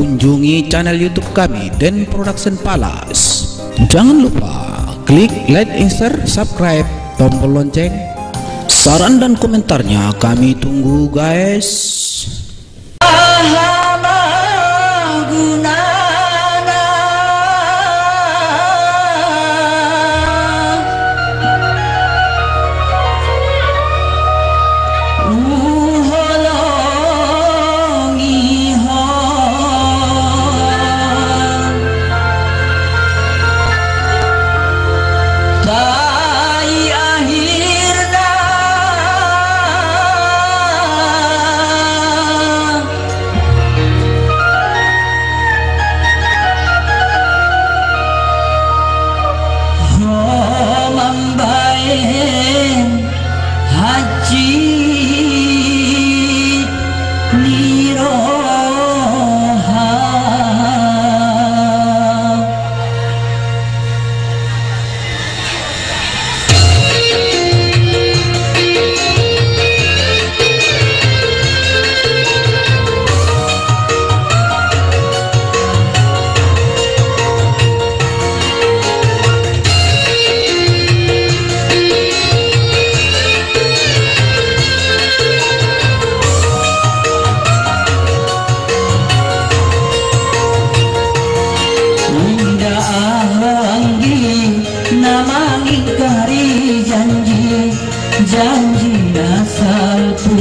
kunjungi channel YouTube kami Den Production Palace. Jangan lupa klik like, share, subscribe, tombol lonceng. Saran dan komentarnya kami tunggu guys. Janji dasarku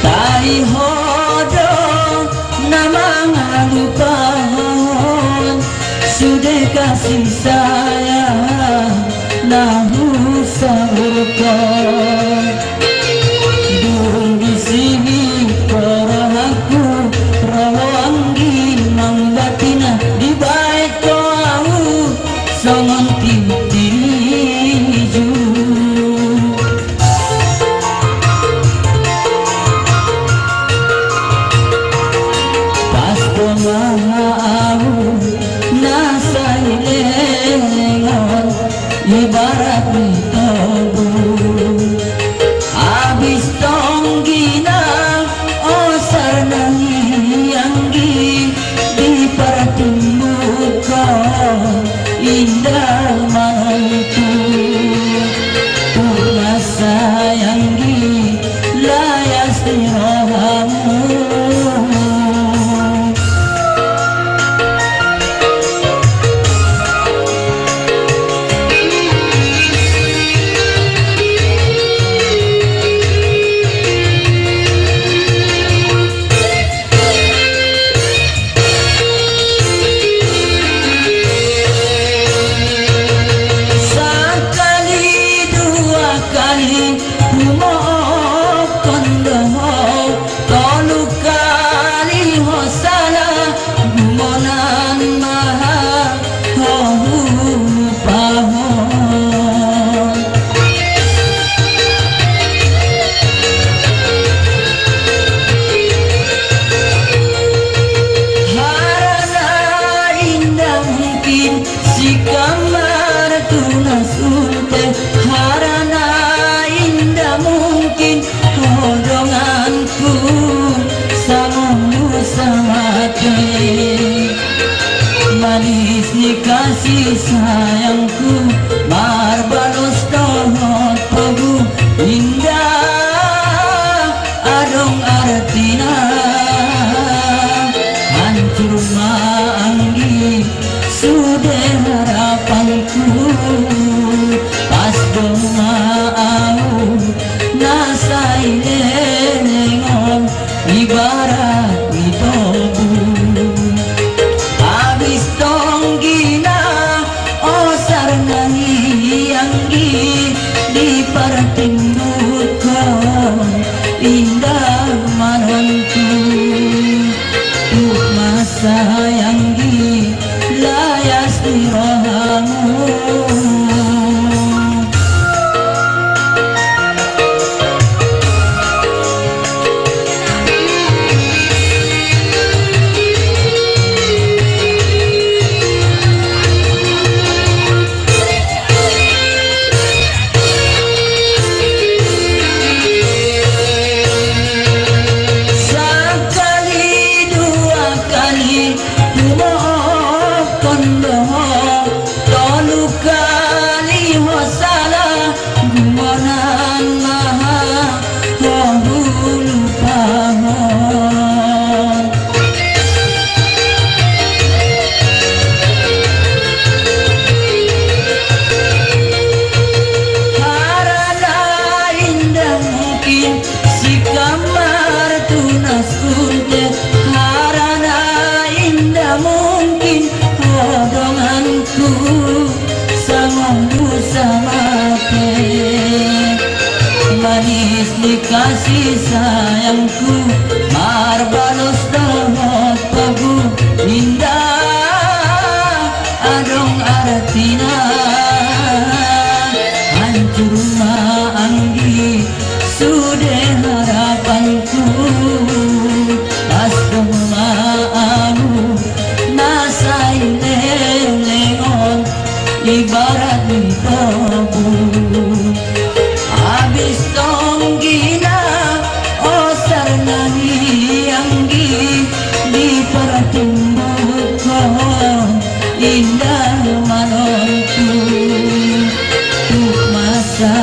tai hodo nama ngalupahan sudah kasih sayang nahu saurkan durung di sini perahaku rawanggi mangbatina di baik kau songon tintin ibarat mitobu habis tonggina osar nangi yanggi di pertimbukan indah mantu purna sayanggi layas rohamu. Manis ni kasih sayangku marbalos tohot pagu indah adong artina hancur maanggi sudah harapanku pas dong nasai lengon ibarat mitobu habis tonggina osar nangi yanggi di pertimbukan indah mananku tuh masa yanggi layas rohamu. kali hosala gumonan maha kahul pahon harana indah mungkin si kamar tunas kunte harana indah mungkin hodonganku sama manis dikasih sayangku marbalos dahot pagu indah adong artina hancur maanggi sude harapanku pas maamu nasai leon ibarat tobu habis tonggina osar nani anggi di pertimbuk pohon indah manonku tuk masa